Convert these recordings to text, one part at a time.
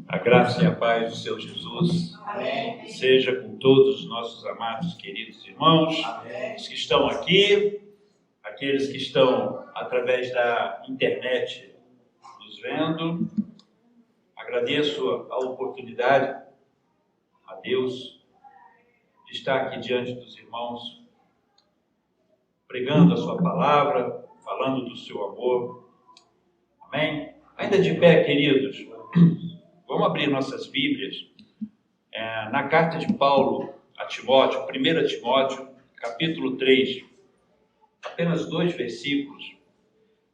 A graça e a paz do Senhor Jesus Amém. seja com todos os nossos amados, queridos irmãos, Amém. os que estão aqui, aqueles que estão através da internet nos vendo. Agradeço a oportunidade a Deus de estar aqui diante dos irmãos, pregando a sua palavra, falando do seu amor. Amém? Ainda de pé, queridos, vamos abrir nossas Bíblias na carta de Paulo a Timóteo, 1 Timóteo, capítulo 3, apenas 2 versículos,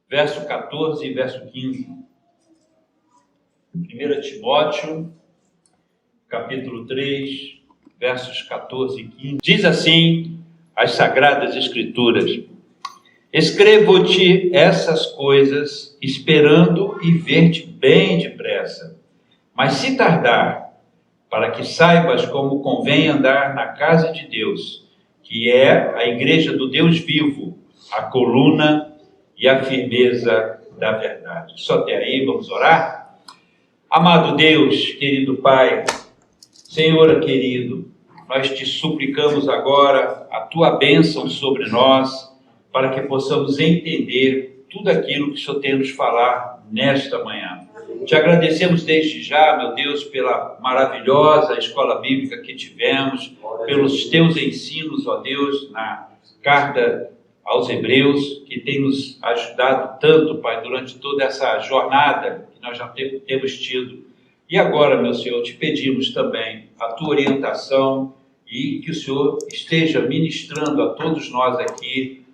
verso 14 e verso 15. 1 Timóteo, capítulo 3, versos 14 e 15. Diz assim as Sagradas Escrituras: escrevo-te essas coisas, esperando e ver-te bem depressa. Mas se tardar, para que saibas como convém andar na casa de Deus, que é a igreja do Deus vivo, a coluna e a firmeza da verdade. Só até aí, vamos orar? Amado Deus, querido Pai, Senhor querido, nós te suplicamos agora a tua bênção sobre nós, para que possamos entender tudo aquilo que o Senhor tem a nos falar nesta manhã. Te agradecemos desde já, meu Deus, pela maravilhosa escola bíblica que tivemos, pelos teus ensinos, ó Deus, na carta aos Hebreus, que tem nos ajudado tanto, Pai, durante toda essa jornada que nós já temos tido. E agora, meu Senhor, te pedimos também a tua orientação e que o Senhor esteja ministrando a todos nós aqui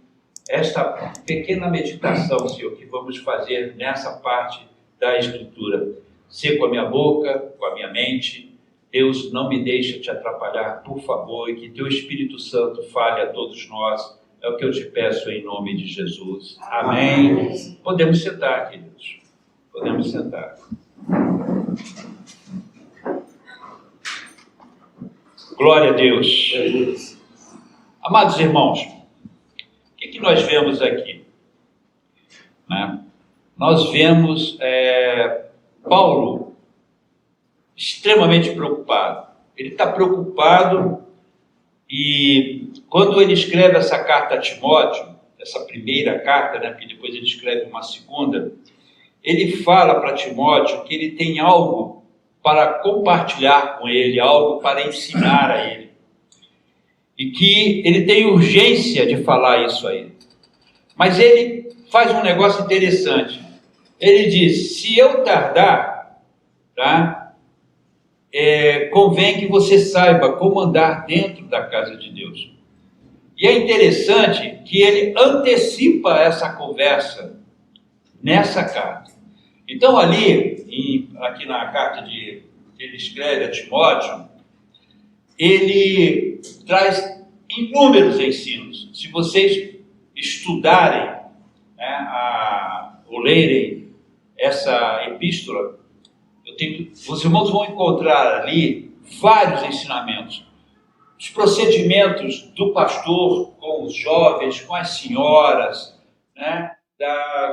esta pequena meditação, Senhor, que vamos fazer nessa parte da Escritura. Ser com a minha boca, com a minha mente. Deus, não me deixe te atrapalhar, por favor, e que teu Espírito Santo fale a todos nós. É o que eu te peço em nome de Jesus. Amém. Amém. Podemos sentar, queridos. Podemos sentar. Glória a Deus. Amados irmãos, o que nós vemos aqui? Nós vemos Paulo extremamente preocupado. Ele está preocupado e quando ele escreve essa carta a Timóteo, essa primeira carta, porque depois ele escreve uma segunda, ele fala para Timóteo que ele tem algo para compartilhar com ele, algo para ensinar a ele. E que ele tem urgência de falar isso a ele. Mas ele faz um negócio interessante. Ele diz: se eu tardar, convém que você saiba como andar dentro da casa de Deus. E é interessante que ele antecipa essa conversa nessa carta. Então aqui na carta que ele escreve a Timóteo, ele traz inúmeros ensinos. Se vocês estudarem ou lerem essa epístola, os irmãos vão encontrar ali vários ensinamentos. Os procedimentos do pastor com os jovens, com as senhoras,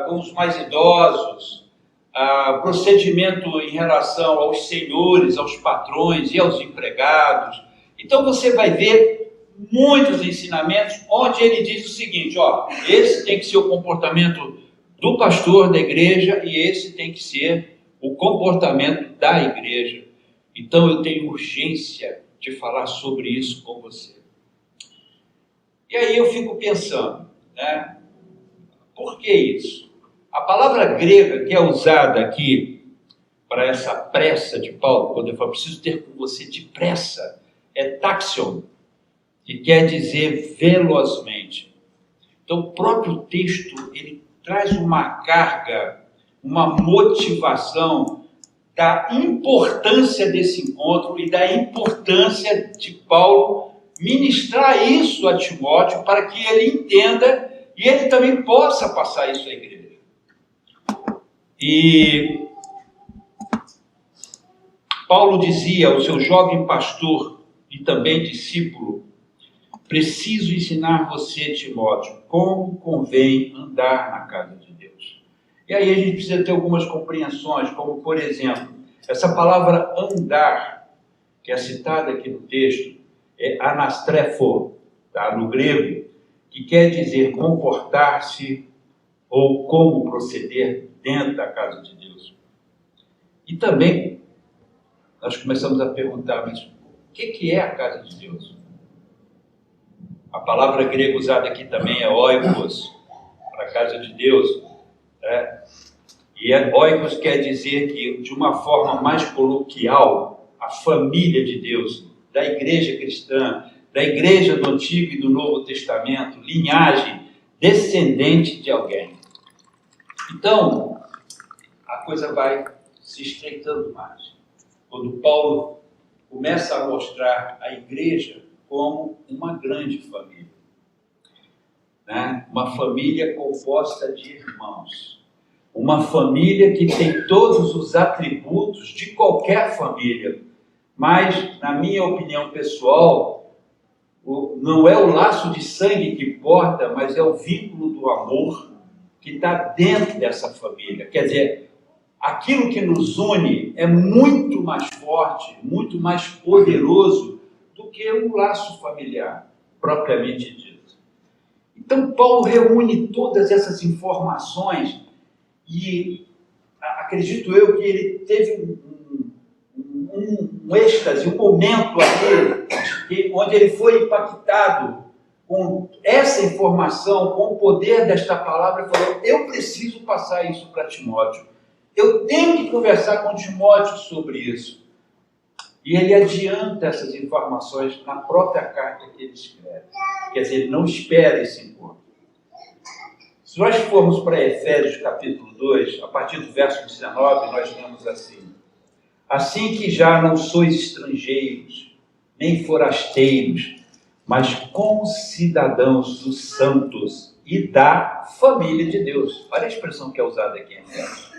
com os mais idosos, procedimento em relação aos senhores, aos patrões e aos empregados. Então você vai ver muitos ensinamentos onde ele diz o seguinte: esse tem que ser o comportamento do pastor da igreja e esse tem que ser o comportamento da igreja. Então eu tenho urgência de falar sobre isso com você. E aí eu fico pensando, por que isso? A palavra grega que é usada aqui para essa pressa de Paulo, quando eu falo preciso ter com você depressa, é taxion, que quer dizer velozmente. Então o próprio texto, ele traz uma carga, uma motivação da importância desse encontro e da importância de Paulo ministrar isso a Timóteo para que ele entenda e ele também possa passar isso à igreja. E Paulo dizia ao seu jovem pastor e também discípulo: preciso ensinar você, Timóteo, como convém andar na casa de Deus. E aí a gente precisa ter algumas compreensões, como por exemplo, Essa palavra andar, que é citada aqui no texto, é anastrefo, tá? No grego, que quer dizer comportar-se ou como proceder dentro da casa de Deus. E também nós começamos a perguntar, mas o que é a casa de Deus? A palavra grega usada aqui também é oikos, para a casa de Deus. Né? E oikos quer dizer que, de uma forma mais coloquial, a família de Deus, da igreja cristã, da igreja do Antigo e do Novo Testamento, linhagem, descendente de alguém. Então, a coisa vai se estreitando mais. Quando Paulo começa a mostrar a igreja como uma grande família, né? Uma família composta de irmãos, uma família que tem todos os atributos de qualquer família, mas, na minha opinião pessoal, não é o laço de sangue que importa, mas é o vínculo do amor que está dentro dessa família. Quer dizer, aquilo que nos une é muito mais forte, muito mais poderoso do que um laço familiar, propriamente dito. Então, Paulo reúne todas essas informações e acredito eu que ele teve um êxtase, um momento ali, onde ele foi impactado com essa informação, com o poder desta palavra, e falou: eu preciso passar isso para Timóteo. Eu tenho que conversar com Timóteo sobre isso. E ele adianta essas informações na própria carta que ele escreve. Quer dizer, ele não espera esse encontro. Se nós formos para Efésios capítulo 2, a partir do verso 19, nós lemos assim: assim que já não sois estrangeiros, nem forasteiros, mas concidadãos dos santos e da família de Deus. Olha a expressão que é usada aqui em Efésios.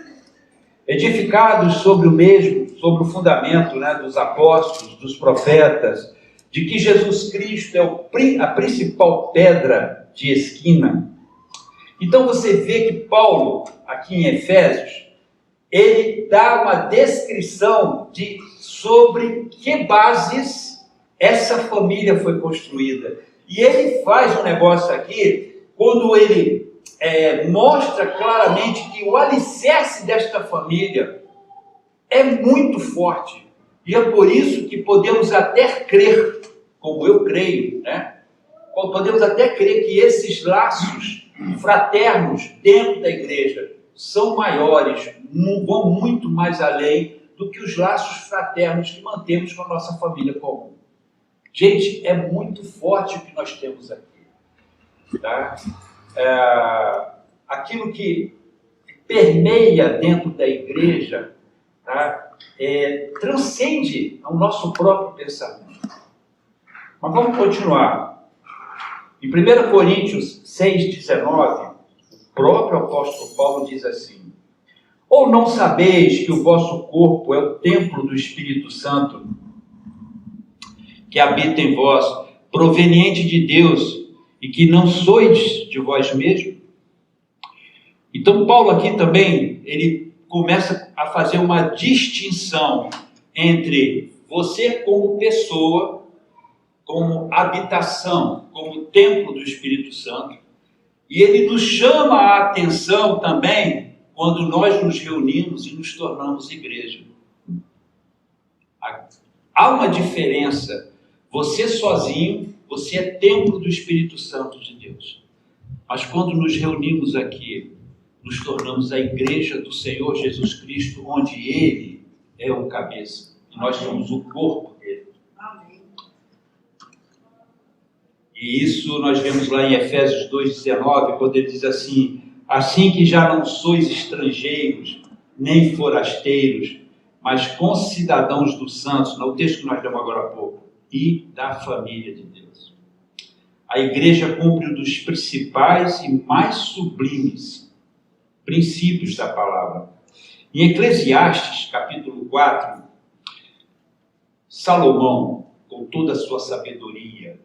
Edificados sobre o mesmo, sobre o fundamento, né, dos apóstolos, dos profetas, de que Jesus Cristo é a principal pedra de esquina. Então você vê que Paulo, aqui em Efésios, ele dá uma descrição sobre que bases essa família foi construída. E ele faz um negócio aqui, quando ele mostra claramente que o alicerce desta família é muito forte. E é por isso que podemos até crer, como eu creio, né? Podemos até crer que esses laços fraternos dentro da igreja são maiores, vão muito mais além do que os laços fraternos que mantemos com a nossa família comum. Gente, é muito forte o que nós temos aqui. Tá? Aquilo que permeia dentro da igreja, tá? Transcende ao nosso próprio pensamento. Mas vamos continuar. Em 1 Coríntios 6,19, o próprio apóstolo Paulo diz assim: ou não sabeis que o vosso corpo é o templo do Espírito Santo, que habita em vós, proveniente de Deus, e que não sois de vós mesmos? Então Paulo aqui também, ele começa a fazer uma distinção entre você como pessoa, como habitação, como templo do Espírito Santo, e ele nos chama a atenção também quando nós nos reunimos e nos tornamos igreja. Há uma diferença. Você sozinho, você é templo do Espírito Santo de Deus. Mas quando nos reunimos aqui, nos tornamos a igreja do Senhor Jesus Cristo, onde Ele é o cabeça. E nós somos o corpo dele. E isso nós vemos lá em Efésios 2,19, quando ele diz assim: assim que já não sois estrangeiros, nem forasteiros, mas concidadãos dos santos, no texto que nós lemos agora há pouco, e da família de Deus. A igreja cumpre um dos principais e mais sublimes princípios da palavra. Em Eclesiastes, capítulo 4, Salomão, com toda a sua sabedoria,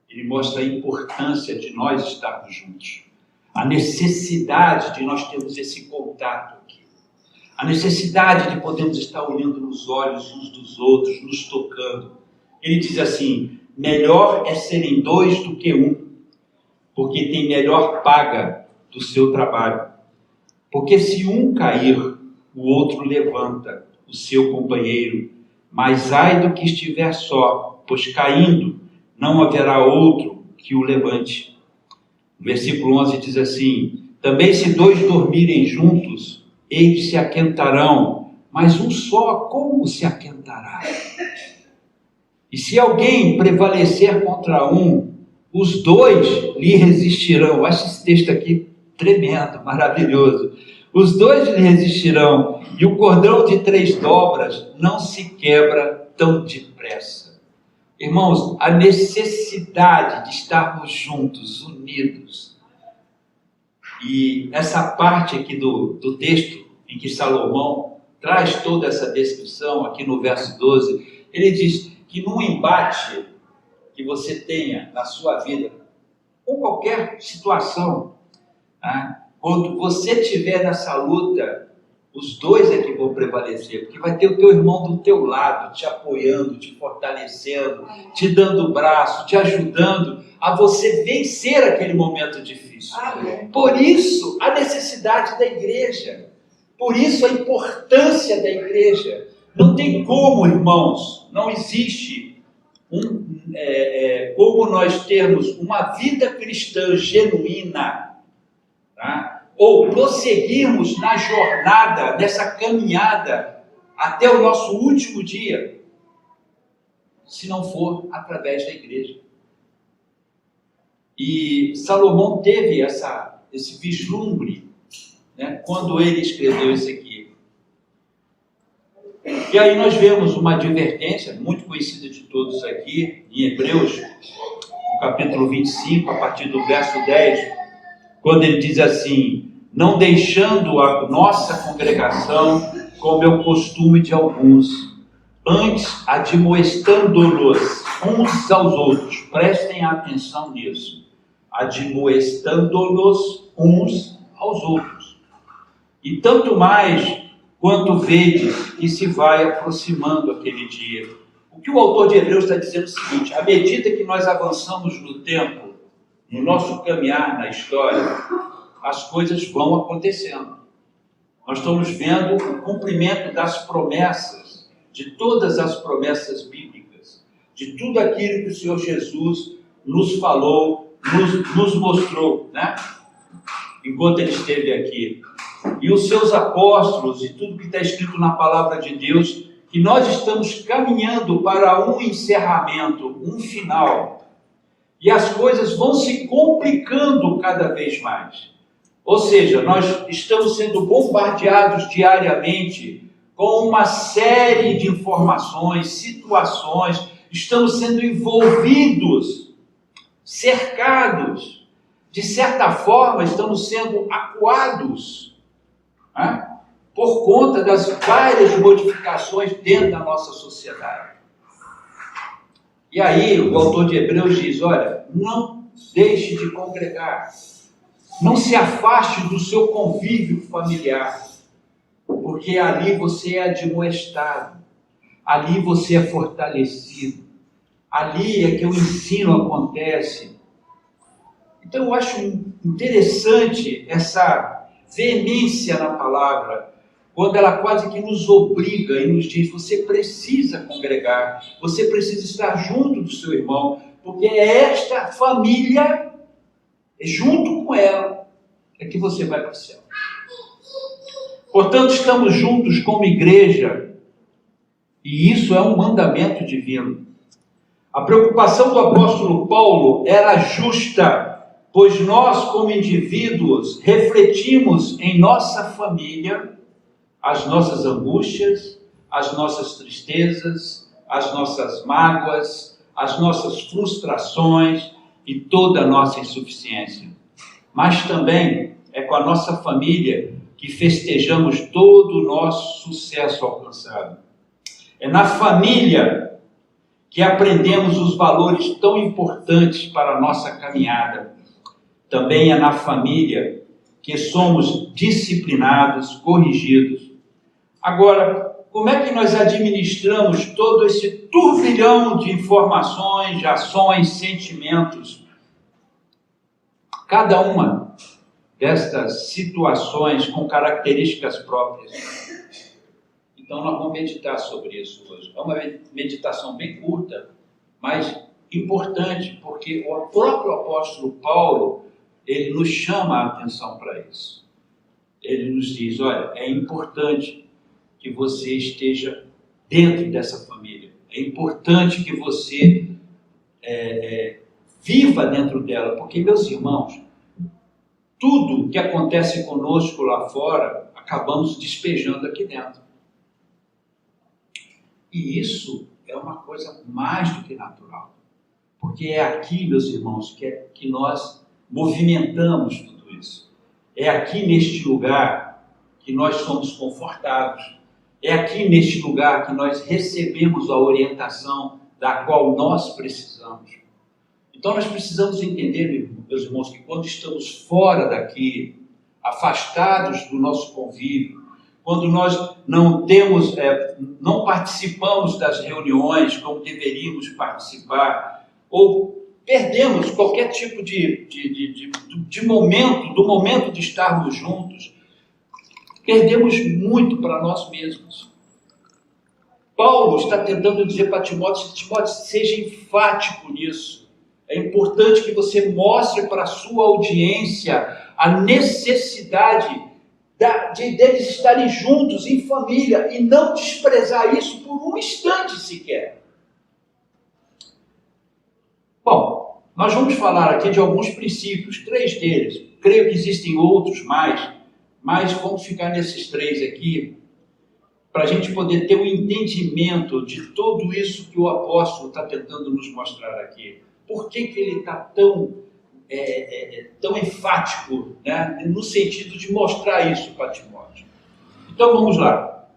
ele mostra a importância de nós estarmos juntos, a necessidade de nós termos esse contato aqui, a necessidade de podermos estar olhando nos olhos uns dos outros, nos tocando. Ele diz assim: melhor é serem 2 do que 1, porque tem melhor paga do seu trabalho. Porque se um cair, o outro levanta o seu companheiro. Mas ai do que estiver só, pois caindo não haverá outro que o levante. O versículo 11 diz assim: também se 2 dormirem juntos, eles se aquentarão, mas um só como se aquentará? E se alguém prevalecer contra um, os 2 lhe resistirão. Eu acho esse texto aqui tremendo, maravilhoso. Os 2 lhe resistirão, e o cordão de 3 dobras não se quebra tão depressa. Irmãos, a necessidade de estarmos juntos, unidos. E essa parte aqui do texto, em que Salomão traz toda essa descrição, aqui no verso 12, ele diz que num embate que você tenha na sua vida, ou qualquer situação, né, quando você estiver nessa luta, os 2 é que vão prevalecer, porque vai ter o teu irmão do teu lado, te apoiando, te fortalecendo, te dando o braço, te ajudando a você vencer aquele momento difícil. Por isso, a necessidade da igreja, por isso a importância da igreja. Não tem como, irmãos, não existe como nós termos uma vida cristã genuína, tá? Ou prosseguirmos na jornada, nessa caminhada, até o nosso último dia, se não for através da igreja. E Salomão teve esse vislumbre, né, quando ele escreveu isso aqui. E aí nós vemos uma advertência muito conhecida de todos aqui, em Hebreus, no capítulo 25, a partir do verso 10, quando ele diz assim: não deixando a nossa congregação, como é o costume de alguns, antes admoestando-nos uns aos outros. Prestem atenção nisso. Admoestando-nos uns aos outros. E tanto mais quanto vedes que se vai aproximando aquele dia. O que o autor de Hebreus está dizendo é o seguinte: à medida que nós avançamos no tempo, no nosso caminhar na história, as coisas vão acontecendo. Nós estamos vendo o cumprimento das promessas, de todas as promessas bíblicas, de tudo aquilo que o Senhor Jesus nos falou, nos mostrou, né? Enquanto ele esteve aqui. E os seus apóstolos e tudo que está escrito na palavra de Deus, que nós estamos caminhando para um encerramento, um final. E as coisas vão se complicando cada vez mais. Ou seja, nós estamos sendo bombardeados diariamente com uma série de informações, situações, estamos sendo envolvidos, cercados, de certa forma estamos sendo acuados, né, por conta das várias modificações dentro da nossa sociedade. E aí o autor de Hebreus diz: olha, não deixe de congregar, não se afaste do seu convívio familiar, porque ali você é admoestado, ali você é fortalecido, ali é que o ensino acontece. Então eu acho interessante essa veemência na palavra, quando ela quase que nos obriga e nos diz: você precisa congregar, você precisa estar junto do seu irmão, porque é esta família, junto com ela, é que você vai para o céu. Portanto, estamos juntos como igreja, e isso é um mandamento divino. A preocupação do apóstolo Paulo era justa, pois nós, como indivíduos, refletimos em nossa família as nossas angústias, as nossas tristezas, as nossas mágoas, as nossas frustrações e toda a nossa insuficiência. Mas também é com a nossa família que festejamos todo o nosso sucesso alcançado. É na família que aprendemos os valores tão importantes para a nossa caminhada. Também é na família que somos disciplinados, corrigidos. Agora, como é que nós administramos todo esse turbilhão de informações, de ações, sentimentos? Cada uma destas situações com características próprias. Então nós vamos meditar sobre isso hoje. É uma meditação bem curta, mas importante, porque o próprio apóstolo Paulo, ele nos chama a atenção para isso. Ele nos diz, olha, é importante que você esteja dentro dessa família. É importante que você viva dentro dela, porque, meus irmãos, tudo que acontece conosco lá fora, acabamos despejando aqui dentro. E isso é uma coisa mais do que natural. Porque é aqui, meus irmãos, que nós movimentamos tudo isso. É aqui neste lugar que nós somos confortados. É aqui neste lugar que nós recebemos a orientação da qual nós precisamos. Então nós precisamos entender, meus irmãos, que quando estamos fora daqui, afastados do nosso convívio, quando nós não participamos das reuniões como deveríamos participar, ou perdemos qualquer tipo de momento, do momento de estarmos juntos, perdemos muito para nós mesmos. Paulo está tentando dizer para Timóteo, seja enfático nisso. É importante que você mostre para a sua audiência a necessidade deles estarem juntos, em família, e não desprezar isso por um instante sequer. Bom, nós vamos falar aqui de alguns princípios, 3 deles. Creio que existem outros mais, mas vamos ficar nesses 3 aqui, para a gente poder ter um entendimento de tudo isso que o apóstolo está tentando nos mostrar aqui. Por que ele está tão enfático, né, no sentido de mostrar isso para Timóteo? Então vamos lá.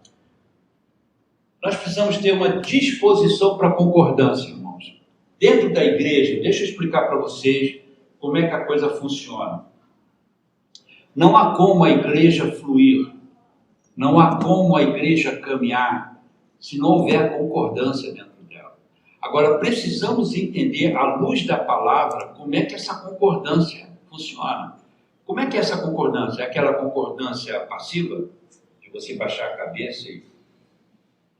Nós precisamos ter uma disposição para concordância, irmãos. Dentro da igreja, deixa eu explicar para vocês como é que a coisa funciona. Não há como a igreja fluir, não há como a igreja caminhar se não houver concordância dentro dela. Agora, precisamos entender, à luz da palavra, como é que essa concordância funciona. Como é que é essa concordância? É aquela concordância passiva, de você baixar a cabeça e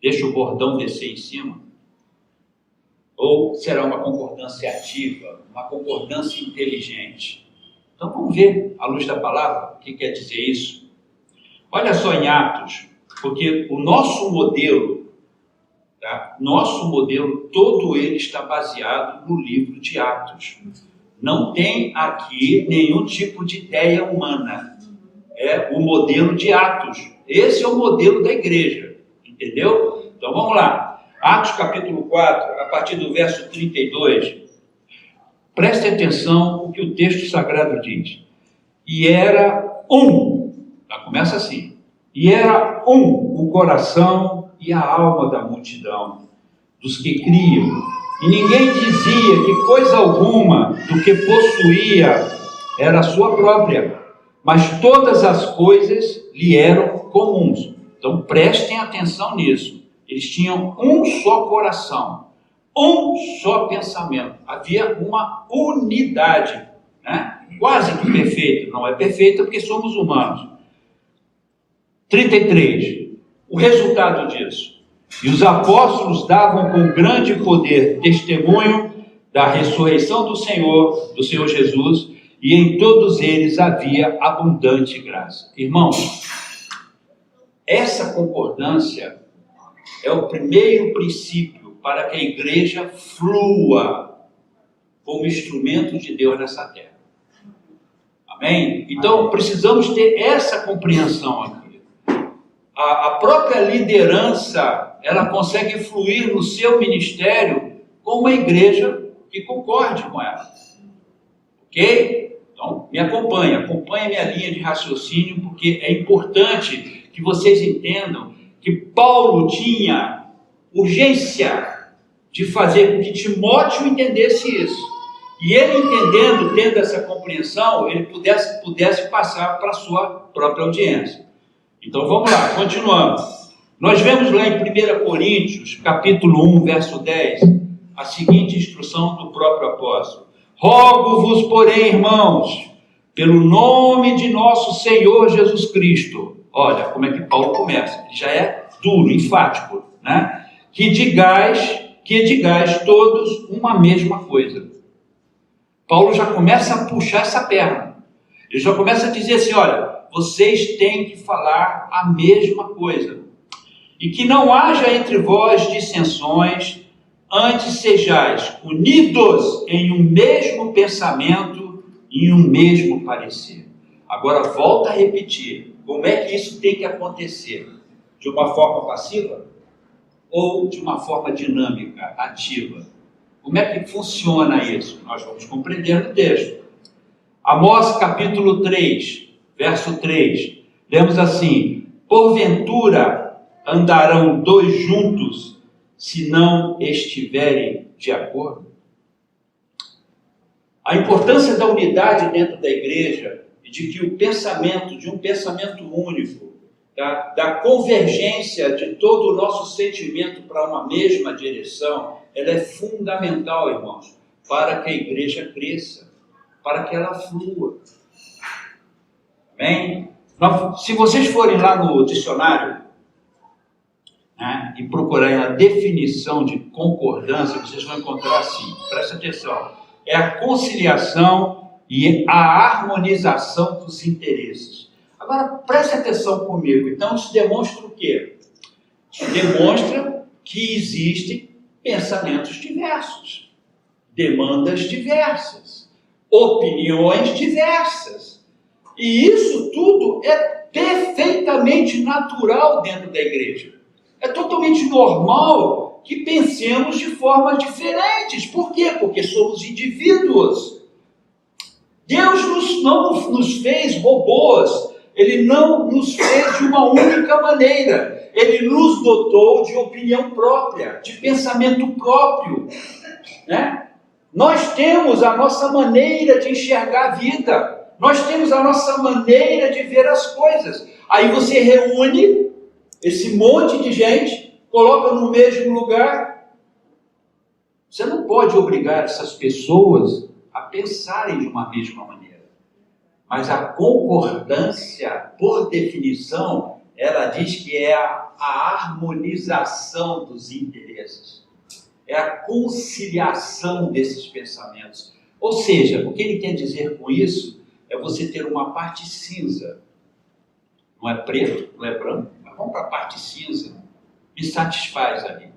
deixa o bordão descer em cima? Ou será uma concordância ativa, uma concordância inteligente? Então vamos ver, à luz da palavra, o que quer dizer isso. Olha só em Atos, porque o nosso modelo, todo ele está baseado no livro de Atos. Não tem aqui nenhum tipo de ideia humana. É o modelo de Atos. Esse é o modelo da igreja. Entendeu? Então vamos lá. Atos capítulo 4, a partir do verso 32. Preste atenção o que o texto sagrado diz. E era começa assim. E era o coração e a alma da multidão, dos que criam. E ninguém dizia que coisa alguma do que possuía era sua própria, mas todas as coisas lhe eram comuns. Então prestem atenção nisso. Eles tinham um só coração, um só pensamento. Havia uma unidade, né? Quase que perfeita. Não é perfeita porque somos humanos. 33. O resultado disso. E os apóstolos davam com grande poder testemunho da ressurreição do Senhor Jesus, e em todos eles havia abundante graça. Irmãos, essa concordância é o primeiro princípio para que a igreja flua como instrumento de Deus nessa terra. Amém? Então, precisamos ter essa compreensão aqui. A própria liderança, ela consegue fluir no seu ministério com uma igreja que concorde com ela. Ok? Então, me acompanhe minha linha de raciocínio, porque é importante que vocês entendam que Paulo tinha urgência de fazer com que Timóteo entendesse isso. E ele entendendo, tendo essa compreensão, ele pudesse passar para a sua própria audiência. Então vamos lá, continuando. Nós vemos lá em 1 Coríntios, capítulo 1, verso 10, a seguinte instrução do próprio apóstolo: rogo-vos, porém, irmãos, pelo nome de nosso Senhor Jesus Cristo. Olha como é que Paulo começa, ele já é duro, enfático, né? Que digais todos uma mesma coisa. Paulo já começa a puxar essa perna, ele já começa a dizer assim: olha, vocês têm que falar a mesma coisa, e que não haja entre vós dissensões, antes sejais unidos em um mesmo pensamento e em um mesmo parecer. Agora volta a repetir, como é que isso tem que acontecer? De uma forma passiva ou de uma forma dinâmica, ativa? Como é que funciona isso? Nós vamos compreender no texto. Amós capítulo 3, verso 3, lemos assim: porventura andarão dois juntos se não estiverem de acordo? A importância da unidade dentro da igreja e de que o pensamento, de um pensamento único, da convergência de todo o nosso sentimento para uma mesma direção, ela é fundamental, irmãos, para que a igreja cresça, para que ela flua. Amém? Se vocês forem lá no dicionário, né, e procurarem a definição de concordância, vocês vão encontrar assim, presta atenção: é a conciliação e a harmonização dos interesses. Agora, preste atenção comigo. Então, isso demonstra o quê? Isso demonstra que existem pensamentos diversos, demandas diversas, opiniões diversas. E isso tudo é perfeitamente natural dentro da igreja. É totalmente normal que pensemos de formas diferentes. Por quê? Porque somos indivíduos. Deus não nos fez robôs. Ele não nos fez de uma única maneira. Ele nos dotou de opinião própria, de pensamento próprio, né? Nós temos a nossa maneira de enxergar a vida. Nós temos a nossa maneira de ver as coisas. Aí você reúne esse monte de gente, coloca no mesmo lugar. Você não pode obrigar essas pessoas a pensarem de uma mesma maneira. Mas a concordância, por definição, ela diz que é a harmonização dos interesses. É a conciliação desses pensamentos. Ou seja, o que ele quer dizer com isso é você ter uma parte cinza. Não é preto, não é branco, mas vamos para a parte cinza. Me satisfaz ali.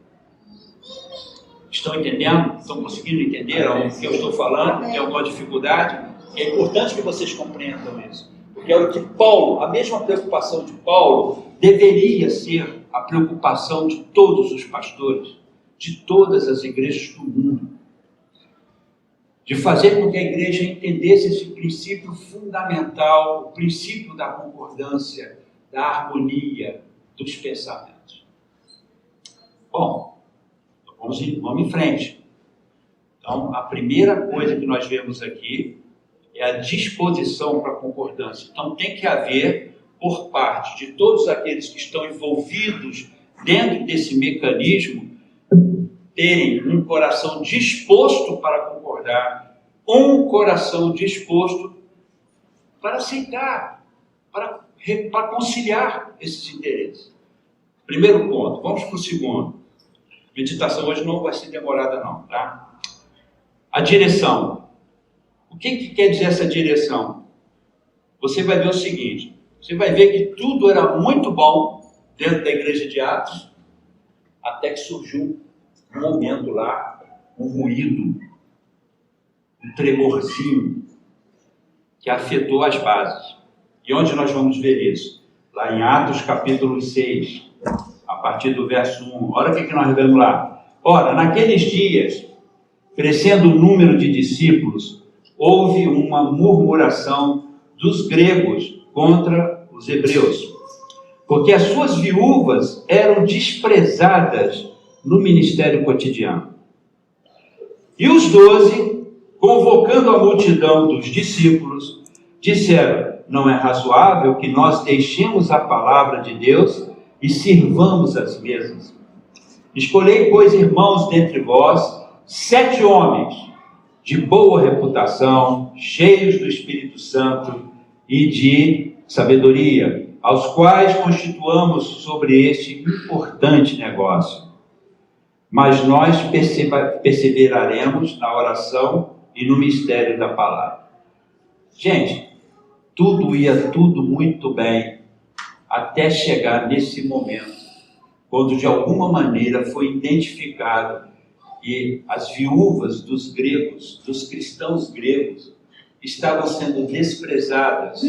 Estão entendendo? Estão conseguindo entender o que eu estou falando? Tem alguma dificuldade? É importante que vocês compreendam isso. Porque é o que Paulo, a mesma preocupação de Paulo, deveria ser a preocupação de todos os pastores, de todas as igrejas do mundo. De fazer com que a igreja entendesse esse princípio fundamental, o princípio da concordância, da harmonia dos pensamentos. Bom, vamos em frente. Então, a primeira coisa que nós vemos aqui é a disposição para a concordância. Então, tem que haver, por parte de todos aqueles que estão envolvidos dentro desse mecanismo, terem um coração disposto para concordar, um coração disposto para aceitar, para conciliar esses interesses. Primeiro ponto. Vamos para o segundo. A meditação hoje não vai ser demorada não, tá? A direção. O que quer dizer essa direção? Você vai ver o seguinte, você vai ver que tudo era muito bom dentro da igreja de Atos, até que surgiu um momento lá, um ruído, um tremorzinho, que afetou as bases. E onde nós vamos ver isso? Lá em Atos capítulo 6, a partir do verso 1. Olha o que nós vemos lá. Ora, naqueles dias, crescendo o número de discípulos, houve uma murmuração dos gregos contra os hebreus, porque as suas viúvas eram desprezadas no ministério cotidiano. E os 12, convocando a multidão dos discípulos, disseram: não é razoável que nós deixemos a palavra de Deus e sirvamos as mesas. Escolhei, pois, irmãos, dentre vós, 7 homens de boa reputação, cheios do Espírito Santo e de sabedoria, aos quais constituamos sobre este importante negócio. Mas nós perseveraremos na oração e no mistério da palavra. Gente, tudo ia muito bem, até chegar nesse momento, quando de alguma maneira foi identificado que as viúvas dos gregos, dos cristãos gregos, estavam sendo desprezadas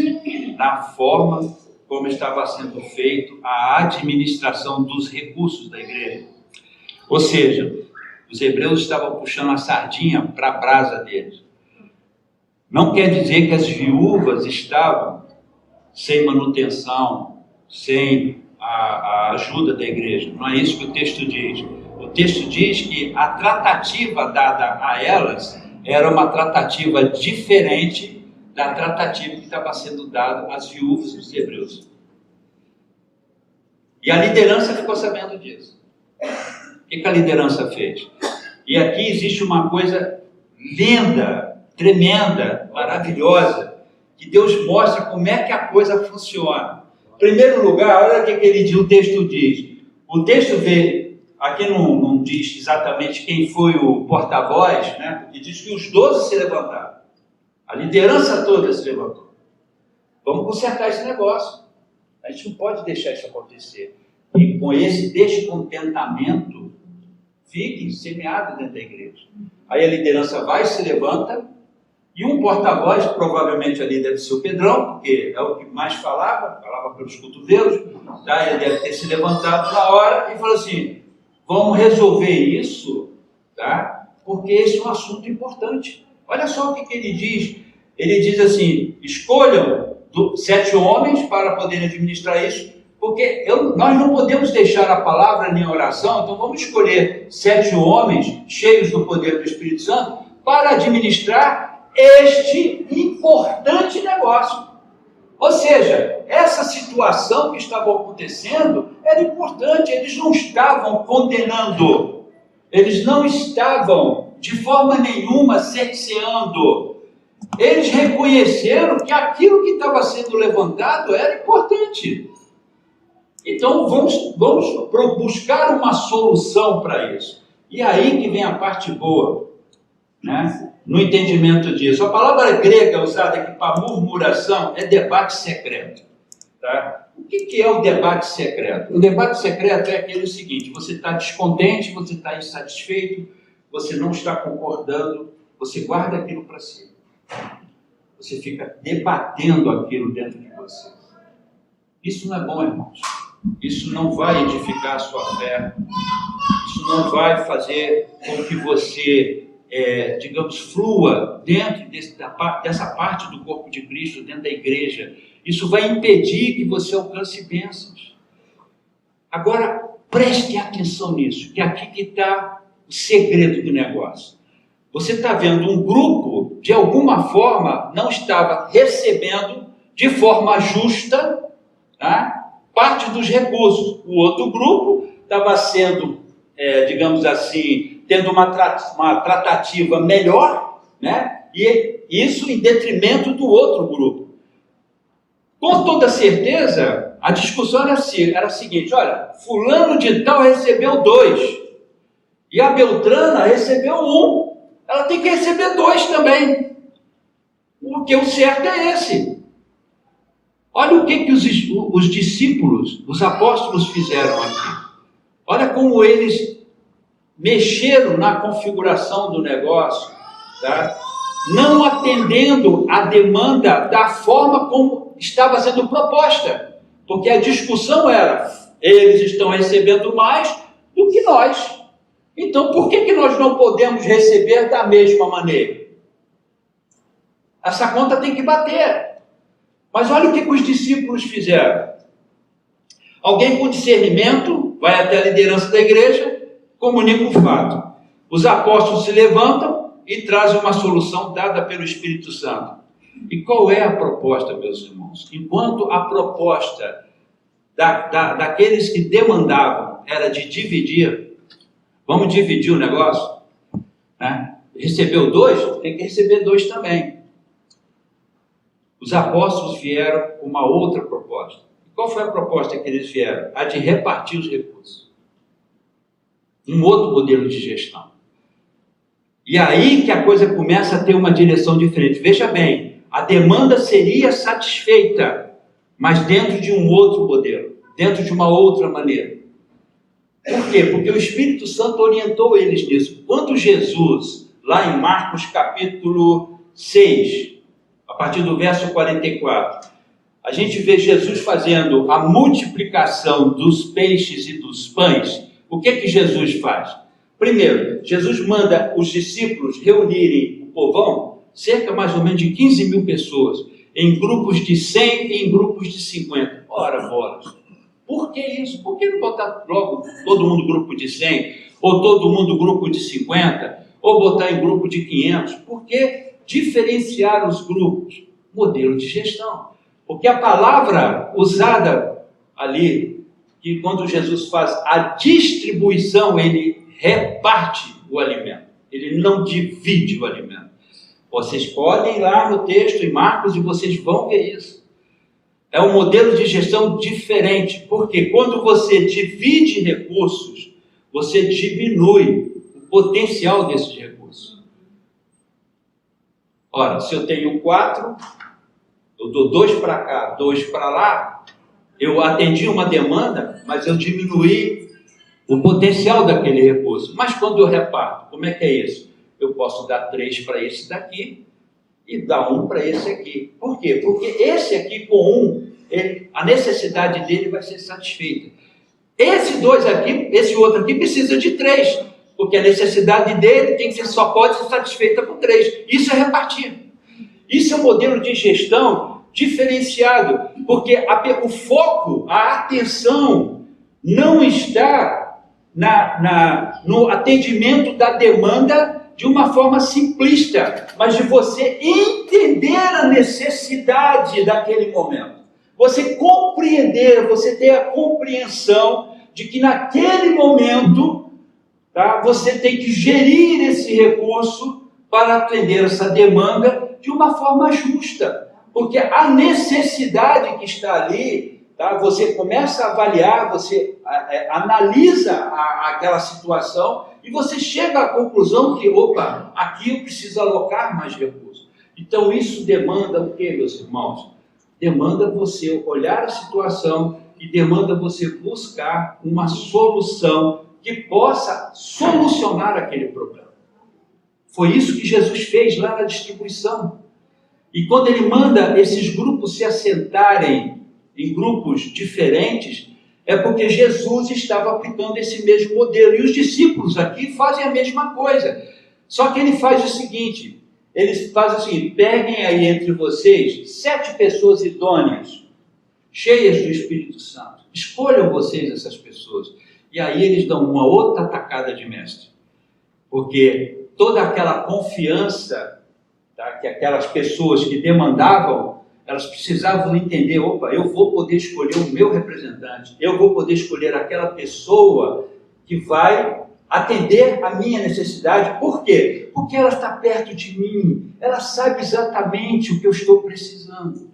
na forma como estava sendo feito a administração dos recursos da igreja. Ou seja, os hebreus estavam puxando a sardinha para a brasa deles. Não quer dizer que as viúvas estavam sem manutenção, sem a ajuda da igreja. Não é isso que o texto diz. O texto diz que a tratativa dada a elas era uma tratativa diferente da tratativa que estava sendo dada às viúvas dos hebreus. E a liderança ficou sabendo disso. O que a liderança fez? E aqui existe uma coisa linda, tremenda, maravilhosa, que Deus mostra como é que a coisa funciona. Em primeiro lugar, olha o que o texto diz. O texto aqui não diz exatamente quem foi o porta-voz, né? Porque diz que os 12 se levantaram. A liderança toda se levantou. Vamos consertar esse negócio. A gente não pode deixar isso acontecer. E com esse descontentamento, fique semeado dentro da igreja. Aí a liderança vai, se levanta, e um porta-voz, provavelmente ali deve ser o Pedrão, porque é o que mais falava pelos cotovelos, tá? Ele deve ter se levantado na hora e falou assim: vamos resolver isso, tá? Porque esse é um assunto importante. Olha só o que ele diz. Ele diz assim: escolham 7 homens para poderem administrar isso, porque nós não podemos deixar a palavra nem a oração, então vamos escolher 7 homens cheios do poder do Espírito Santo para administrar este importante negócio. Ou seja, essa situação que estava acontecendo era importante. Eles não estavam condenando, eles não estavam de forma nenhuma cerceando. Eles reconheceram que aquilo que estava sendo levantado era importante. Então vamos buscar uma solução para isso. E aí que vem a parte boa, né? No entendimento disso. A palavra grega usada aqui para murmuração é debate secreto. Tá? O que é o debate secreto? O debate secreto é aquele seguinte: você está descontente, você está insatisfeito, você não está concordando, você guarda aquilo para si. Você fica debatendo aquilo dentro de você. Isso não é bom, irmãos. Isso não vai edificar a sua fé. Isso não vai fazer com que você, flua dentro dessa parte do corpo de Cristo, dentro da igreja. Isso vai impedir que você alcance bênçãos. Agora, preste atenção nisso, que aqui que está o segredo do negócio. Você está vendo um grupo, de alguma forma, não estava recebendo de forma justa, tá, parte dos recursos. O outro grupo estava sendo, tendo uma tratativa melhor, né? E isso em detrimento do outro grupo. Com toda certeza, a discussão era a seguinte: olha, fulano de tal recebeu 2, e a Beltrana recebeu 1. Ela tem que receber 2 também, porque o certo é esse. Olha o que os discípulos, os apóstolos fizeram aqui. Olha como eles mexeram na configuração do negócio, tá? Não atendendo a demanda da forma como estava sendo proposta, porque a discussão era: eles estão recebendo mais do que nós. Então, por que nós não podemos receber da mesma maneira? Essa conta tem que bater. Mas olha o que os discípulos fizeram. Alguém com discernimento vai até a liderança da igreja, comunica o fato. Os apóstolos se levantam e trazem uma solução dada pelo Espírito Santo. E qual é a proposta, meus irmãos? Enquanto a proposta daqueles que demandavam era de dividir. Vamos dividir o negócio, né? Recebeu 2, tem que receber 2 também. Os apóstolos vieram com uma outra proposta. Qual foi a proposta que eles vieram? A de repartir os recursos. Um outro modelo de gestão. E aí que a coisa começa a ter uma direção diferente. Veja bem, a demanda seria satisfeita, mas dentro de um outro modelo, dentro de uma outra maneira. Por quê? Porque o Espírito Santo orientou eles nisso. Quando Jesus, lá em Marcos capítulo 6, a partir do verso 44, a gente vê Jesus fazendo a multiplicação dos peixes e dos pães. O que Jesus faz? Primeiro, Jesus manda os discípulos reunirem o povão, cerca mais ou menos de 15 mil pessoas, em grupos de 100 e em grupos de 50. Ora, bolas. Por que isso? Por que não botar logo todo mundo grupo de 100, ou todo mundo grupo de 50, ou botar em grupo de 500? Por que diferenciar os grupos? Modelo de gestão. Porque a palavra usada ali, que quando Jesus faz a distribuição, ele reparte o alimento. Ele não divide o alimento. Vocês podem ir lá no texto em Marcos e vocês vão ver isso. É um modelo de gestão diferente, porque quando você divide recursos, você diminui o potencial desses recursos. Ora, se eu tenho 4, eu dou 2 para cá, 2 para lá, eu atendi uma demanda, mas eu diminuí o potencial daquele recurso. Mas quando eu reparto, como é que é isso? Eu posso dar 3 para esse daqui e dar 1 para esse aqui. Por quê? Porque esse aqui com 1, a necessidade dele vai ser satisfeita. Esse 2 aqui, esse outro aqui precisa de 3, porque a necessidade dele só pode ser satisfeita com 3. Isso é repartir. Isso é um modelo de gestão diferenciado, porque o foco, a atenção não está no atendimento da demanda de uma forma simplista, mas de você entender a necessidade daquele momento. Você compreender, você ter a compreensão de que naquele momento, tá, você tem que gerir esse recurso para atender essa demanda de uma forma justa. Porque a necessidade que está ali, tá, você começa a avaliar, você analisa aquela situação e você chega à conclusão que, opa, aqui eu preciso alocar mais recursos. Então isso demanda o quê, meus irmãos? Demanda você olhar a situação e demanda você buscar uma solução que possa solucionar aquele problema. Foi isso que Jesus fez lá na distribuição. E quando ele manda esses grupos se assentarem em grupos diferentes, é porque Jesus estava aplicando esse mesmo modelo. E os discípulos aqui fazem a mesma coisa. Só que ele faz o seguinte, peguem aí entre vocês 7 pessoas idôneas, cheias do Espírito Santo. Escolham vocês essas pessoas. E aí eles dão uma outra tacada de mestre. Porque toda aquela confiança, tá, que aquelas pessoas que demandavam, elas precisavam entender, opa, eu vou poder escolher o meu representante, eu vou poder escolher aquela pessoa que vai atender a minha necessidade. Por quê? Porque ela está perto de mim, ela sabe exatamente o que eu estou precisando.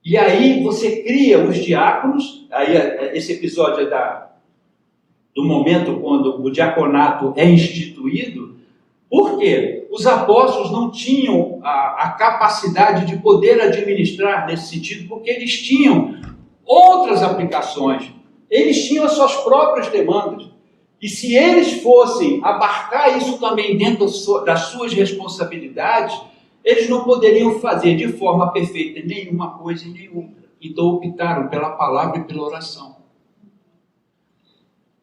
E aí você cria os diáconos, aí esse episódio é do momento quando o diaconato é instituído. Por quê? Os apóstolos não tinham a capacidade de poder administrar nesse sentido, porque eles tinham outras aplicações, eles tinham as suas próprias demandas. E se eles fossem abarcar isso também dentro das suas responsabilidades, eles não poderiam fazer de forma perfeita nenhuma coisa e nem outra. Então optaram pela palavra e pela oração.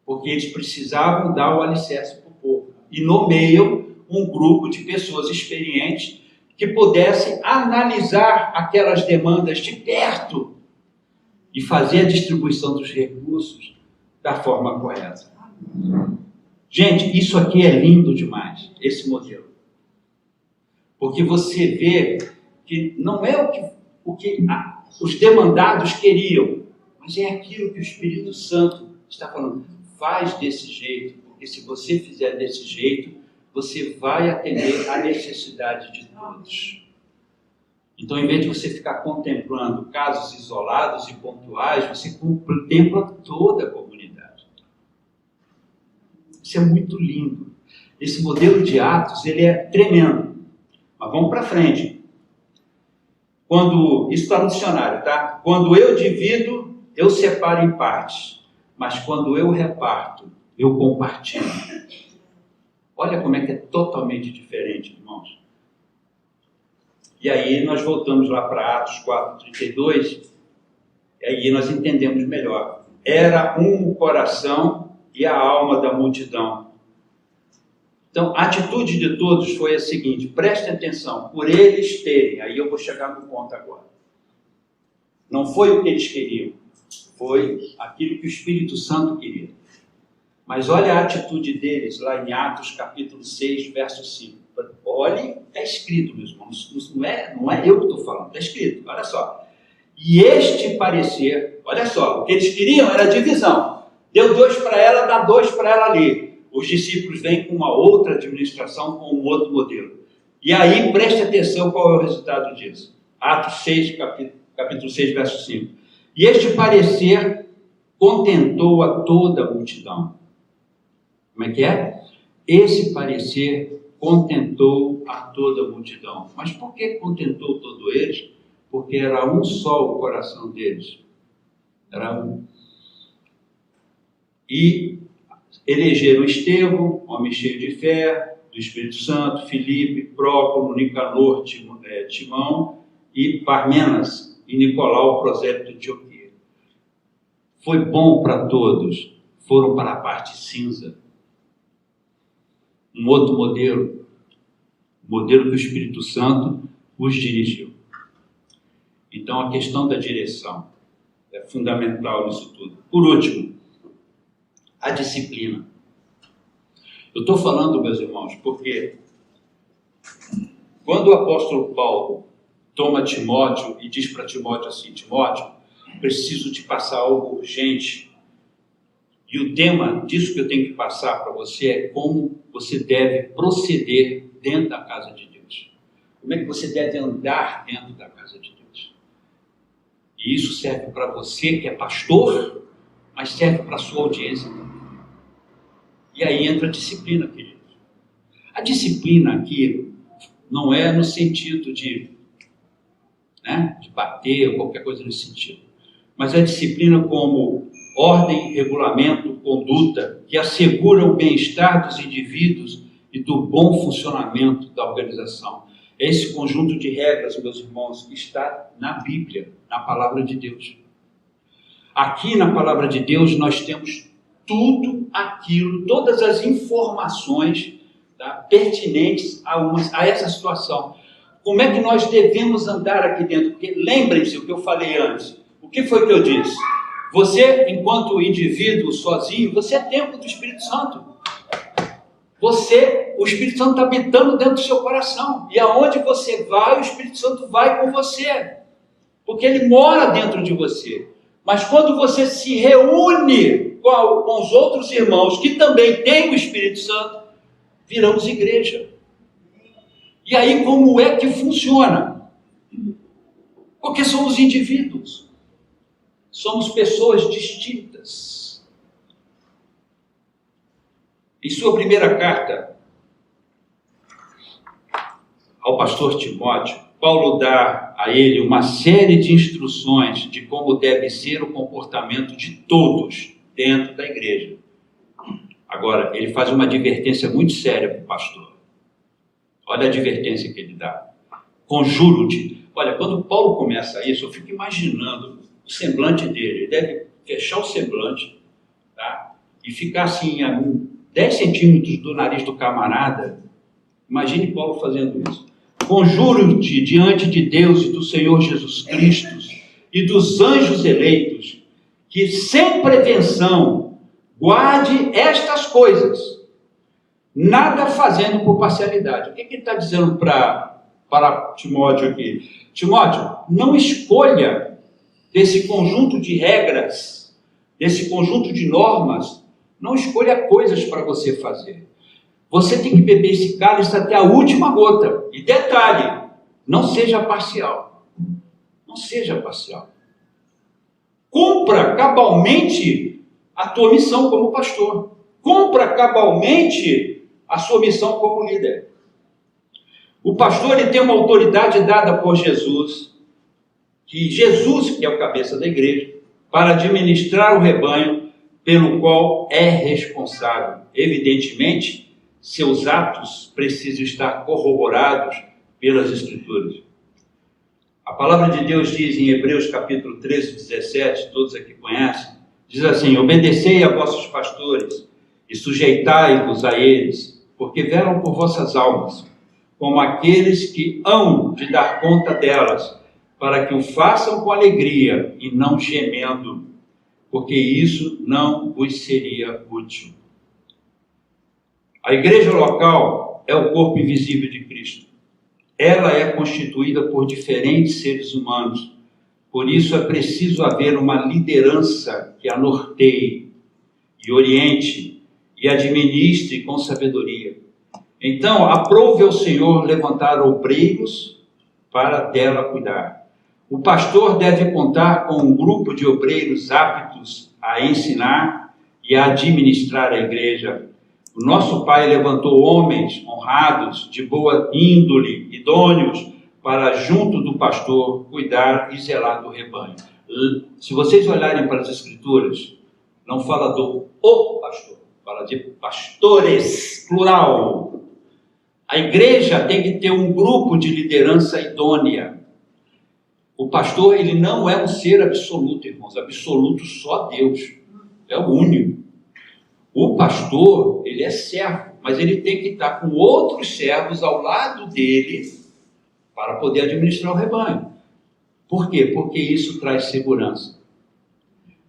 Porque eles precisavam dar o alicerce para o povo. E nomeiam um grupo de pessoas experientes que pudessem analisar aquelas demandas de perto e fazer a distribuição dos recursos da forma correta. Gente, isso aqui é lindo demais, esse modelo. Porque você vê que não é o que os demandados queriam, mas Mas é aquilo que o Espírito Santo está falando. Faz desse jeito, porque se você fizer desse jeito, você vai atender à necessidade de todos. Então, em vez de você ficar contemplando casos isolados e pontuais, você contempla toda a comunidade. Isso é muito lindo. Esse modelo de Atos, ele é tremendo. Mas vamos para frente. Isso está no dicionário, tá? Quando eu divido, eu separo em partes. Mas quando eu reparto, eu compartilho. Olha como é que é totalmente diferente, irmãos. E aí nós voltamos lá para Atos 4:32, e aí nós entendemos melhor. Era um o coração e a alma da multidão. Então, a atitude de todos foi a seguinte, prestem atenção, por eles terem, aí eu vou chegar no ponto agora. Não foi o que eles queriam, foi aquilo que o Espírito Santo queria. Mas olha a atitude deles lá em Atos capítulo 6, verso 5. Olhe, está escrito, meus irmãos, não é eu que estou falando, está escrito, olha só. E este parecer, olha só, o que eles queriam era divisão. Deu 2 para ela, dá 2 para ela ali. Os discípulos vêm com uma outra administração, com um outro modelo. E aí, preste atenção qual é o resultado disso. Atos 6, capítulo 6, verso 5. E este parecer contentou a toda a multidão. Como é que é? Esse parecer contentou a toda a multidão. Mas por que contentou todos eles? Porque era um só o coração deles. Era um. E elegeram Estevão, homem cheio de fé, do Espírito Santo, Filipe, Prócoro, Nicanor, Timão e Parmenas e Nicolau, prosélito de Antioquia. Foi bom para todos, foram para a parte cinza. Um outro modelo, o modelo que o Espírito Santo os dirigiu. Então a questão da direção é fundamental nisso tudo. Por último, a disciplina. Eu estou falando, meus irmãos, porque quando o apóstolo Paulo toma Timóteo e diz para Timóteo assim, Timóteo, preciso te passar algo urgente. E o tema disso que eu tenho que passar para você é como você deve proceder dentro da casa de Deus. Como é que você deve andar dentro da casa de Deus. E isso serve para você que é pastor, mas serve para a sua audiência também. E aí entra a disciplina, queridos. A disciplina aqui não é no sentido de bater ou qualquer coisa nesse sentido. Mas a disciplina como ordem, regulamento, conduta que assegura o bem-estar dos indivíduos e do bom funcionamento da organização. É esse conjunto de regras, meus irmãos, que está na Bíblia, na Palavra de Deus. Aqui na Palavra de Deus nós temos tudo aquilo, todas as informações pertinentes a essa situação. Como é que nós devemos andar aqui dentro? Porque lembrem-se o que eu falei antes. O que foi que eu disse? Você, enquanto indivíduo sozinho, você é templo do Espírito Santo. O Espírito Santo está habitando dentro do seu coração. E aonde você vai, o Espírito Santo vai com você. Porque ele mora dentro de você. Mas quando você se reúne com os outros irmãos que também têm o Espírito Santo, viramos igreja. E aí como é que funciona? Porque somos indivíduos. Somos pessoas distintas. Em sua primeira carta ao pastor Timóteo, Paulo dá a ele uma série de instruções de como deve ser o comportamento de todos dentro da igreja. Agora, ele faz uma advertência muito séria para o pastor. Olha a advertência que ele dá. Conjuro-te. Olha, quando Paulo começa isso, eu fico imaginando o semblante dele. Ele deve fechar o semblante, tá? E ficar assim a 10 centímetros do nariz do camarada. Imagine Paulo fazendo isso. Conjuro-te diante de Deus e do Senhor Jesus Cristo e dos anjos eleitos, que sem prevenção guarde estas coisas, nada fazendo por parcialidade. O que ele está dizendo para Timóteo aqui? Timóteo, não escolha desse conjunto de regras, desse conjunto de normas, não escolha coisas para você fazer. Você tem que beber esse cálice até a última gota. E detalhe, não seja parcial. Não seja parcial. Cumpra cabalmente a tua missão como pastor. Cumpra cabalmente a sua missão como líder. O pastor, ele tem uma autoridade dada por Jesus, que é o cabeça da igreja, para administrar o rebanho pelo qual é responsável. Evidentemente, seus atos precisam estar corroborados pelas Escrituras. A palavra de Deus diz em Hebreus capítulo 13, 17, todos aqui conhecem, diz assim: obedecei a vossos pastores e sujeitai-vos a eles, porque velam por vossas almas, como aqueles que hão de dar conta delas, para que o façam com alegria e não gemendo, porque isso não vos seria útil. A igreja local é o corpo invisível de Cristo. Ela é constituída por diferentes seres humanos. Por isso é preciso haver uma liderança que a norteie e oriente e administre com sabedoria. Então, aprove ao Senhor levantar obreiros para dela cuidar. O pastor deve contar com um grupo de obreiros aptos a ensinar e a administrar a igreja. O nosso Pai levantou homens honrados, de boa índole, idôneos, para junto do pastor cuidar e zelar do rebanho. Se vocês olharem para as Escrituras, não fala do o pastor, fala de pastores, plural. A igreja tem que ter um grupo de liderança idônea. O pastor, ele não é um ser absoluto, irmãos. Absoluto só Deus. É o único. O pastor, ele é servo, mas ele tem que estar com outros servos ao lado dele para poder administrar o rebanho. Por quê? Porque isso traz segurança.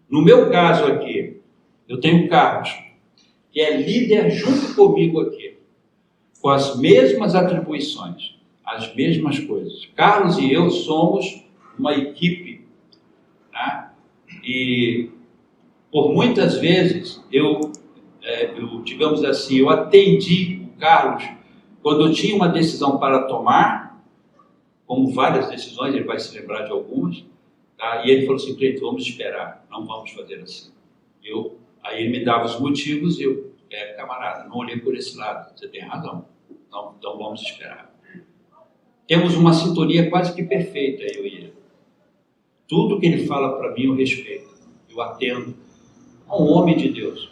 No meu caso aqui, eu tenho Carlos, que é líder junto comigo aqui, com as mesmas atribuições, as mesmas coisas. Carlos e eu somos uma equipe, né? E por muitas vezes digamos assim, eu atendi o Carlos quando eu tinha uma decisão para tomar, como várias decisões, ele vai se lembrar de algumas, tá? E ele falou assim: Cleiton, vamos esperar, não vamos fazer assim. Aí ele me dava os motivos e eu, camarada, não olhei por esse lado, você tem razão, não, então vamos esperar. Temos uma sintonia quase que perfeita, eu e ele. Tudo que ele fala para mim eu respeito, eu atendo. É um homem de Deus.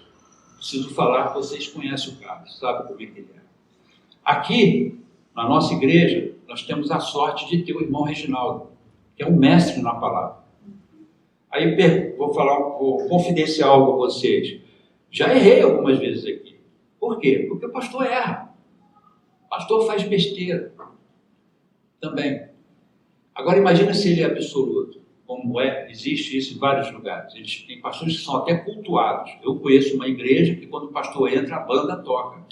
Preciso falar, vocês conhecem o Carlos, sabem como é que ele é. Aqui, na nossa igreja, nós temos a sorte de ter o irmão Reginaldo, que é um mestre na palavra. Aí vou confidenciar algo a vocês. Já errei algumas vezes aqui. Por quê? Porque o pastor erra. O pastor faz besteira. Também. Agora imagina se ele é absoluto. Como existe isso em vários lugares. Tem pastores que são até cultuados. Eu conheço uma igreja que quando o pastor entra, a banda toca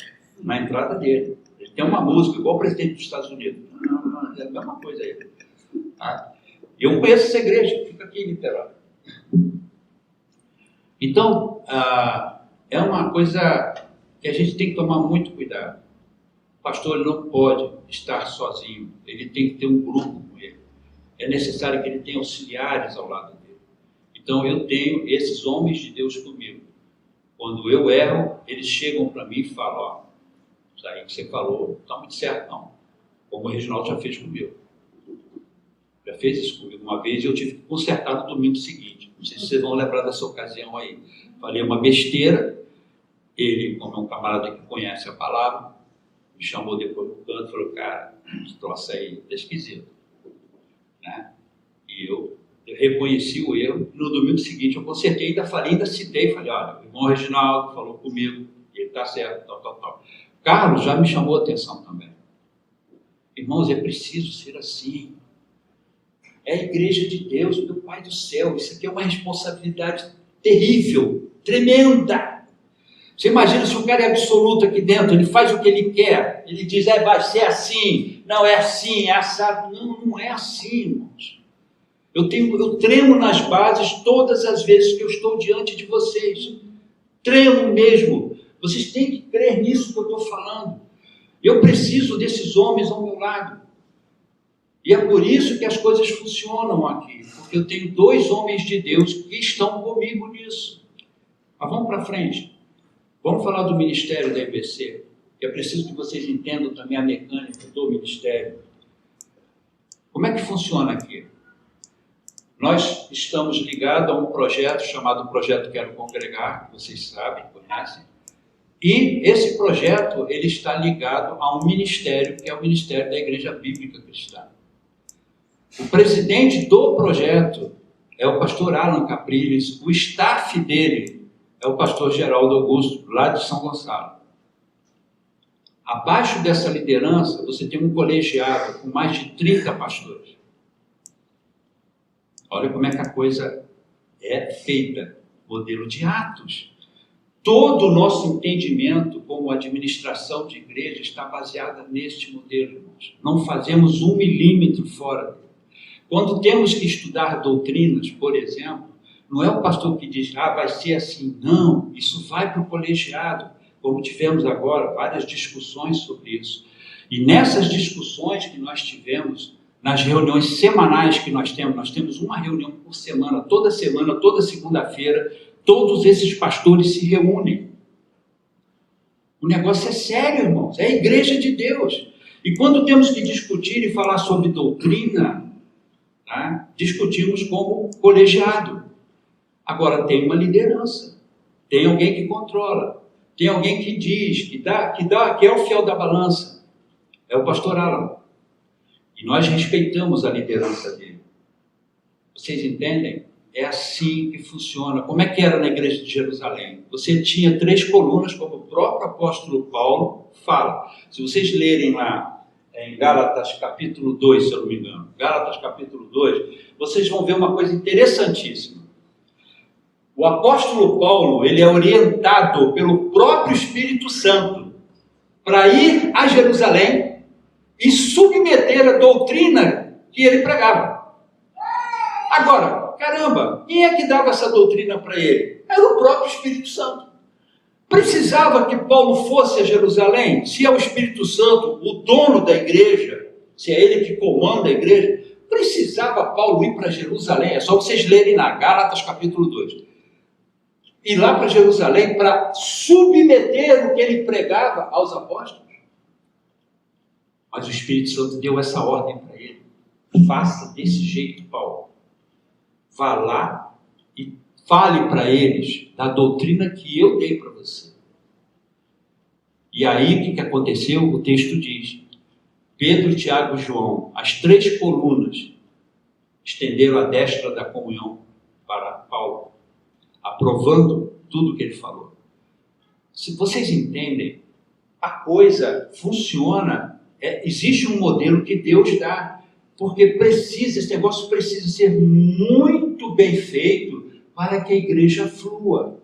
na entrada dele. Ele tem uma música, igual o presidente dos Estados Unidos. Não, é a mesma coisa aí. Tá? Eu conheço essa igreja, fica aqui em Niterói. Então, é uma coisa que a gente tem que tomar muito cuidado. O pastor não pode estar sozinho, ele tem que ter um grupo com ele. É necessário que ele tenha auxiliares ao lado dele. Então eu tenho esses homens de Deus comigo. Quando eu erro, eles chegam para mim e falam: isso aí que você falou não está muito certo não. Como o Reginaldo já fez comigo. Já fez isso comigo uma vez e eu tive que consertar no domingo seguinte. Não sei se vocês vão lembrar dessa ocasião aí. Falei uma besteira. Ele, como é um camarada que conhece a palavra, me chamou depois no canto e falou: cara, esse troço aí é esquisito. Né? E eu reconheci o erro. No domingo seguinte eu consertei, ainda citei, falei: olha, o irmão Reginaldo falou comigo, ele está certo, tal. Carlos já me chamou a atenção também. Irmãos, é preciso ser assim. É a igreja de Deus, do Pai do céu. Isso aqui é uma responsabilidade terrível, tremenda. Você imagina se o cara é absoluto aqui dentro, ele faz o que ele quer, ele diz: vai ser assim, não é assim, é assado. Não é assim, irmãos. Eu tremo nas bases todas as vezes que eu estou diante de vocês. Tremo mesmo. Vocês têm que crer nisso que eu estou falando. Eu preciso desses homens ao meu lado. E é por isso que as coisas funcionam aqui. Porque eu tenho 2 homens de Deus que estão comigo nisso. Mas vamos para frente. Vamos falar do ministério da IBC. É preciso que vocês entendam também a mecânica do ministério. Como é que funciona aqui? Nós estamos ligados a um projeto chamado Projeto Quero Congregar, que vocês sabem, conhecem. E esse projeto, ele está ligado a um ministério, que é o Ministério da Igreja Bíblica Cristã. O presidente do projeto é o pastor Alan Capriles, o staff dele é o pastor Geraldo Augusto, lá de São Gonçalo. Abaixo dessa liderança, você tem um colegiado com mais de 30 pastores. Olha como é que a coisa é feita, modelo de Atos. Todo o nosso entendimento como administração de igreja está baseado neste modelo, irmãos. Não fazemos 1 milímetro fora dele. Quando temos que estudar doutrinas, por exemplo, não é o pastor que diz, vai ser assim. Não, isso vai para o colegiado, como tivemos agora várias discussões sobre isso. E nessas discussões que nós tivemos, nas reuniões semanais que nós temos uma reunião por semana, toda segunda-feira, todos esses pastores se reúnem. O negócio é sério, irmãos, é a igreja de Deus. E quando temos que discutir e falar sobre doutrina, tá? Discutimos como colegiado. Agora tem uma liderança, tem alguém que controla, tem alguém que diz, que é o fiel da balança, é o pastor Alan. E nós respeitamos a liderança dele. Vocês entendem? É assim que funciona. Como é que era na igreja de Jerusalém? Você tinha 3 colunas, como o próprio apóstolo Paulo fala. Se vocês lerem lá em Gálatas capítulo 2, se eu não me engano, Gálatas capítulo 2, vocês vão ver uma coisa interessantíssima. O apóstolo Paulo, ele é orientado pelo próprio Espírito Santo para ir a Jerusalém e submeter a doutrina que ele pregava. Agora, caramba, quem é que dava essa doutrina para ele? Era o próprio Espírito Santo. Precisava que Paulo fosse a Jerusalém? Se é o Espírito Santo, o dono da igreja, se é ele que comanda a igreja, precisava Paulo ir para Jerusalém? É só vocês lerem na Gálatas capítulo 2. Ir lá para Jerusalém para submeter o que ele pregava aos apóstolos. Mas o Espírito Santo deu essa ordem para ele. Faça desse jeito, Paulo. Vá lá e fale para eles da doutrina que eu dei para você. E aí o que aconteceu? O texto diz, Pedro, Tiago e João, as 3 colunas, estenderam a destra da comunhão para Paulo, aprovando tudo que ele falou. Se vocês entendem, a coisa funciona, existe um modelo que Deus dá, porque esse negócio precisa ser muito bem feito para que a igreja flua.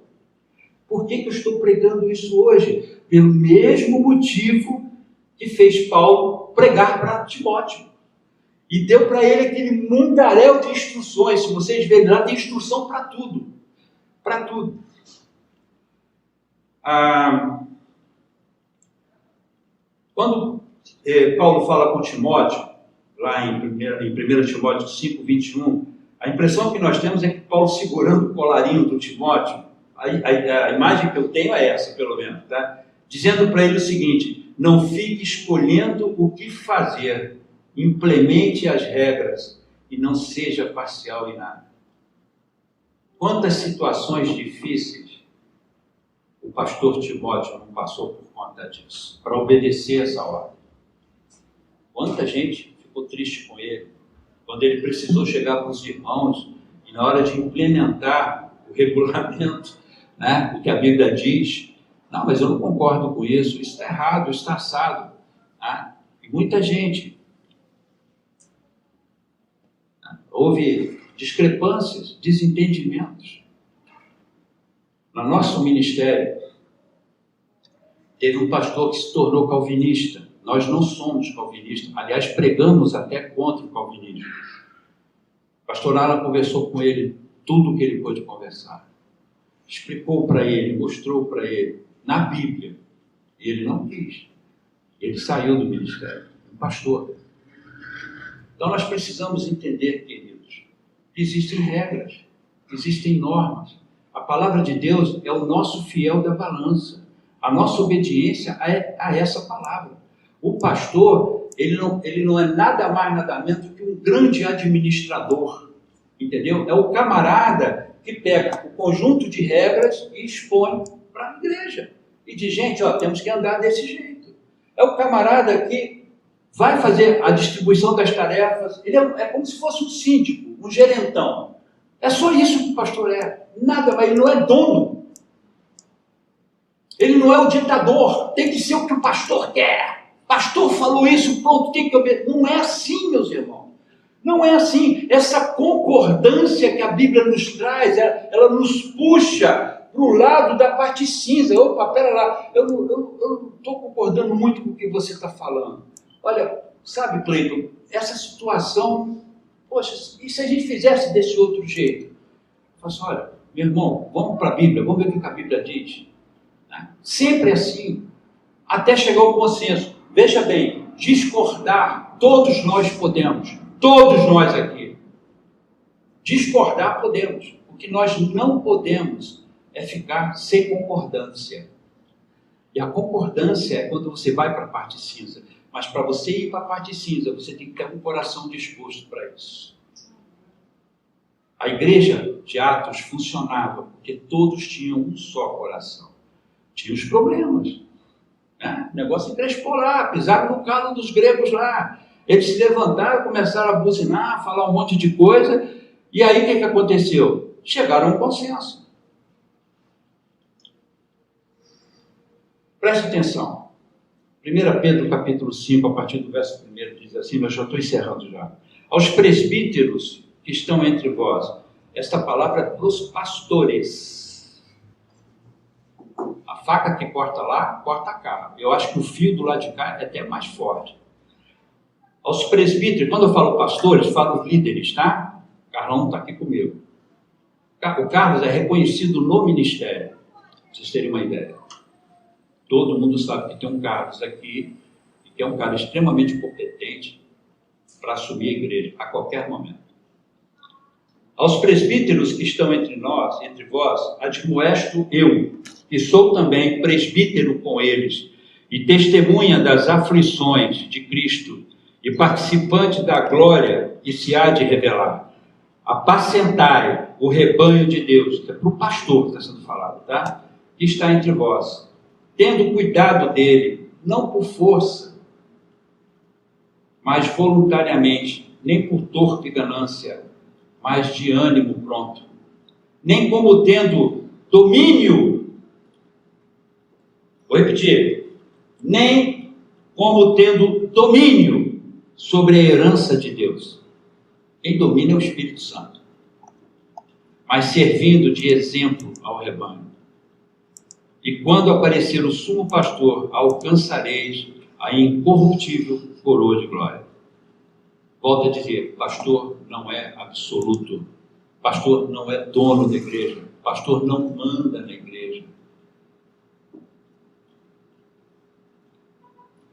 Por que eu estou pregando isso hoje? Pelo mesmo motivo que fez Paulo pregar para Timóteo. E deu para ele aquele mundaréu de instruções. Se vocês verem lá, tem instrução para tudo. Para tudo. Quando Paulo fala com Timóteo, lá em 1 Timóteo 5, 21, a impressão que nós temos é que Paulo segurando o colarinho do Timóteo, a imagem que eu tenho é essa, pelo menos, tá? Dizendo para ele o seguinte, não fique escolhendo o que fazer, implemente as regras e não seja parcial em nada. Quantas situações difíceis o pastor Timóteo não passou por conta disso, para obedecer essa ordem? Quanta gente ficou triste com ele, quando ele precisou chegar para os irmãos e na hora de implementar o regulamento, né, o que a Bíblia diz, não, mas eu não concordo com isso está errado, isso está assado. Né? E muita gente, né, houve discrepâncias, desentendimentos. No nosso ministério, teve um pastor que se tornou calvinista. Nós não somos calvinistas, aliás, pregamos até contra o calvinismo. A pastora Alan conversou com ele tudo o que ele pôde conversar. Explicou para ele, mostrou para ele, na Bíblia. E ele não quis. Ele saiu do ministério, um pastor. Então nós precisamos entender, queridos, que existem regras, existem normas. A palavra de Deus é o nosso fiel da balança. A nossa obediência é a essa palavra. O pastor, ele não é nada mais, nada menos que um grande administrador. Entendeu? É o camarada que pega o conjunto de regras e expõe para a igreja. E diz, gente, temos que andar desse jeito. É o camarada que vai fazer a distribuição das tarefas. Ele é como se fosse um síndico, um gerentão. É só isso que o pastor é. Nada, mas ele não é dono. Ele não é o ditador. Tem que ser o que o pastor quer. Pastor falou isso, pronto, tem que obedecer. Não é assim, meus irmãos. Não é assim. Essa concordância que a Bíblia nos traz, ela nos puxa para o lado da parte cinza. Opa, pera lá, eu não estou concordando muito com o que você está falando. Olha, sabe, Cleiton, essa situação, poxa, e se a gente fizesse desse outro jeito? Eu falo assim, olha, meu irmão, vamos para a Bíblia, vamos ver o que a Bíblia diz. Sempre assim, até chegar ao consenso. Veja bem, discordar, todos nós podemos, todos nós aqui. Discordar podemos. O que nós não podemos é ficar sem concordância. E a concordância é quando você vai para a parte cinza. Mas para você ir para a parte cinza, você tem que ter um coração disposto para isso. A igreja de Atos funcionava porque todos tinham um só coração. Tinha os problemas. Né? O negócio encrespou lá, pisaram no calo dos gregos lá. Eles se levantaram, começaram a buzinar, falar um monte de coisa. E aí o que aconteceu? Chegaram a um consenso. Preste atenção. 1 Pedro capítulo 5, a partir do verso 1, diz assim, eu já estou encerrando já. Aos presbíteros que estão entre vós, esta palavra é para os pastores. A faca que corta lá, corta cá. Eu acho que o fio do lado de cá é até mais forte. Aos presbíteros, quando eu falo pastores, falo líderes, tá? O Carlão está aqui comigo. O Carlos é reconhecido no ministério, para vocês terem uma ideia. Todo mundo sabe que tem um Carlos aqui, e que é um cara extremamente competente para assumir a igreja a qualquer momento. Aos presbíteros que estão entre nós, entre vós, admoesto eu, que sou também presbítero com eles, e testemunha das aflições de Cristo, e participante da glória que se há de revelar. Apacentai o rebanho de Deus, que é para o pastor que está sendo falado, tá? Que está entre vós, tendo cuidado dele, não por força, mas voluntariamente, nem por torpe ganância, mas de ânimo pronto, nem como tendo domínio, vou repetir, nem como tendo domínio sobre a herança de Deus. Quem domina é o Espírito Santo, mas servindo de exemplo ao rebanho. E quando aparecer o sumo pastor, alcançareis a incorruptível coroa de glória. Volto a dizer, pastor não é absoluto, pastor não é dono da igreja, pastor não manda na igreja.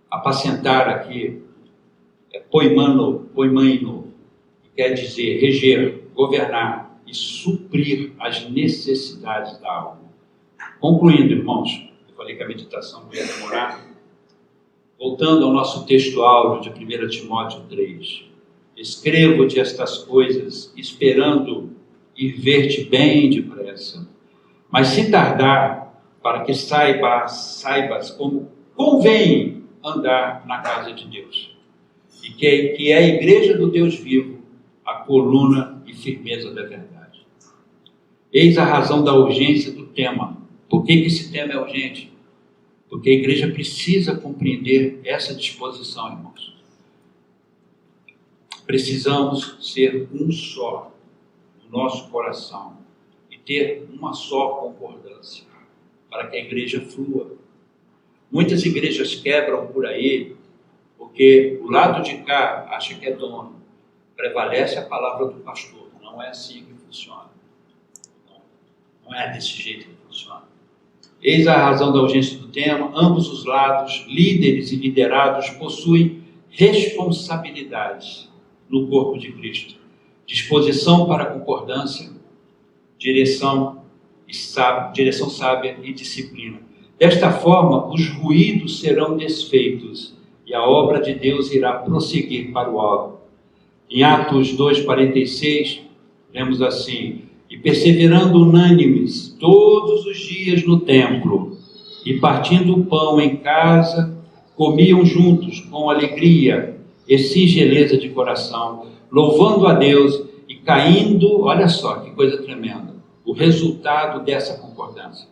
Apacentar aqui é poimaino, que quer dizer reger, governar e suprir as necessidades da alma. Concluindo, irmãos, eu falei que a meditação não ia demorar. Voltando ao nosso texto áureo de 1 Timóteo 3. Escrevo-te estas coisas, esperando ir ver-te bem depressa. Mas se tardar, para que saibas como convém andar na casa de Deus. E que é a igreja do Deus vivo, a coluna e firmeza da verdade. Eis a razão da urgência do tema. Por que esse tema é urgente? Porque a igreja precisa compreender essa disposição, irmãos. Precisamos ser um só no nosso coração e ter uma só concordância para que a igreja flua. Muitas igrejas quebram por aí porque o lado de cá acha que é dono. Prevalece a palavra do pastor. Não é assim que funciona. Não é desse jeito que funciona. Eis a razão da urgência do tema. Ambos os lados, líderes e liderados, possuem responsabilidades no corpo de Cristo. Disposição para a concordância, direção sábia e disciplina. Desta forma, os ruídos serão desfeitos e a obra de Deus irá prosseguir para o alto. Em Atos 2,46, lemos assim: e perseverando unânimes todos os dias no templo, e partindo o pão em casa, comiam juntos com alegria e singeleza de coração, louvando a Deus e caindo, olha só que coisa tremenda, o resultado dessa concordância,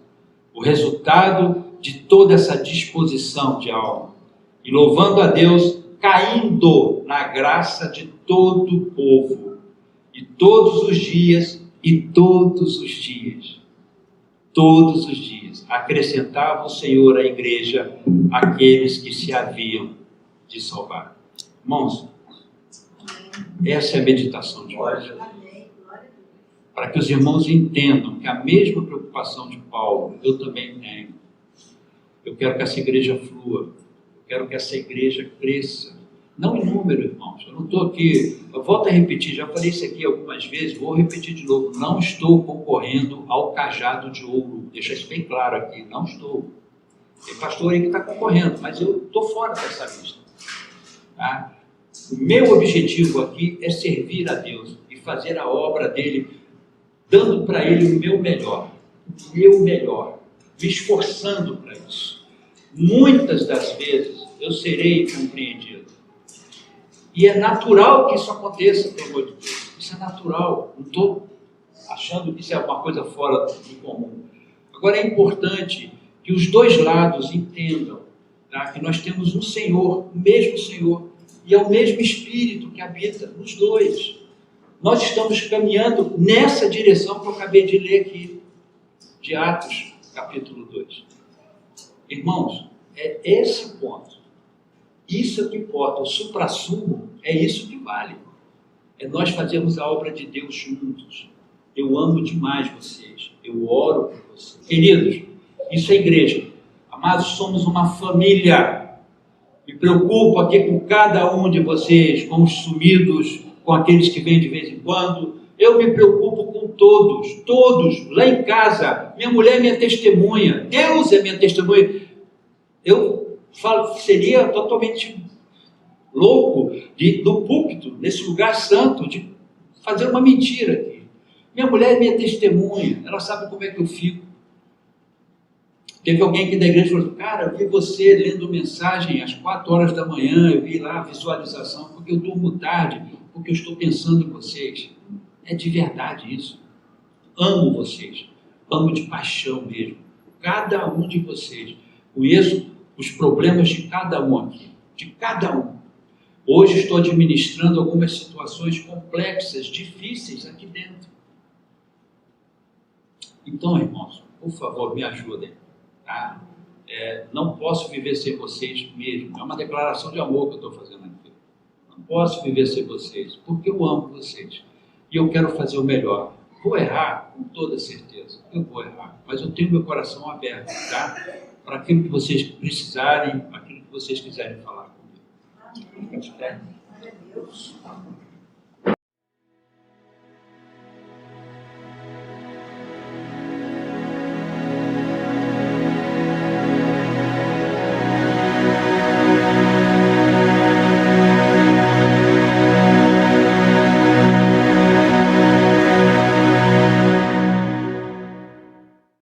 o resultado de toda essa disposição de alma, e louvando a Deus, caindo na graça de todo o povo, e todos os dias, acrescentava o Senhor à igreja aqueles que se haviam de salvar. Irmãos, essa é a meditação de hoje. Para que os irmãos entendam que a mesma preocupação de Paulo eu também tenho. Eu quero que essa igreja flua, eu quero que essa igreja cresça. Não em número, irmãos, eu não estou aqui, eu volto a repetir, já falei isso aqui algumas vezes, vou repetir de novo, não estou concorrendo ao cajado de ouro, deixa isso bem claro aqui, não estou. Tem pastor aí que está concorrendo, mas eu estou fora dessa lista. Tá? O meu objetivo aqui é servir a Deus e fazer a obra dele, dando para ele o meu melhor, me esforçando para isso. Muitas das vezes eu serei compreendido. E é natural que isso aconteça, pelo amor de Deus. Isso é natural. Não estou achando que isso é uma coisa fora do comum. Agora é importante que os dois lados entendam, tá? Que nós temos um Senhor, o mesmo Senhor, e é o mesmo Espírito que habita nos dois. Nós estamos caminhando nessa direção que eu acabei de ler aqui, de Atos, capítulo 2. Irmãos, é esse ponto. Isso é que importa, o suprassumo é isso que vale. É nós fazermos a obra de Deus juntos. Eu amo demais vocês, eu oro por vocês. Queridos, isso é igreja. Amados, somos uma família. Me preocupo aqui com cada um de vocês, com os sumidos, com aqueles que vêm de vez em quando. Eu me preocupo com todos, lá em casa. Minha mulher é minha testemunha, Deus é minha testemunha. Eu falo, seria totalmente louco do púlpito, nesse lugar santo, de fazer uma mentira aqui. Minha mulher é minha testemunha, ela sabe como é que eu fico. Teve alguém aqui da igreja que falou: cara, eu vi você lendo mensagem às 4 horas da manhã, eu vi lá a visualização, porque eu durmo tarde, porque eu estou pensando em vocês. É de verdade isso. Amo vocês, amo de paixão mesmo. Cada um de vocês. Conheço os problemas de cada um aqui, de cada um. Hoje estou administrando algumas situações complexas, difíceis aqui dentro. Então, irmãos, por favor, me ajudem. Tá? Não posso viver sem vocês mesmo. É uma declaração de amor que eu estou fazendo aqui. Não posso viver sem vocês, porque eu amo vocês. E eu quero fazer o melhor. Vou errar, com toda certeza. Eu vou errar, mas eu tenho meu coração aberto, tá? Para aquilo que vocês precisarem, aquilo que vocês quiserem falar comigo. Fica de pé.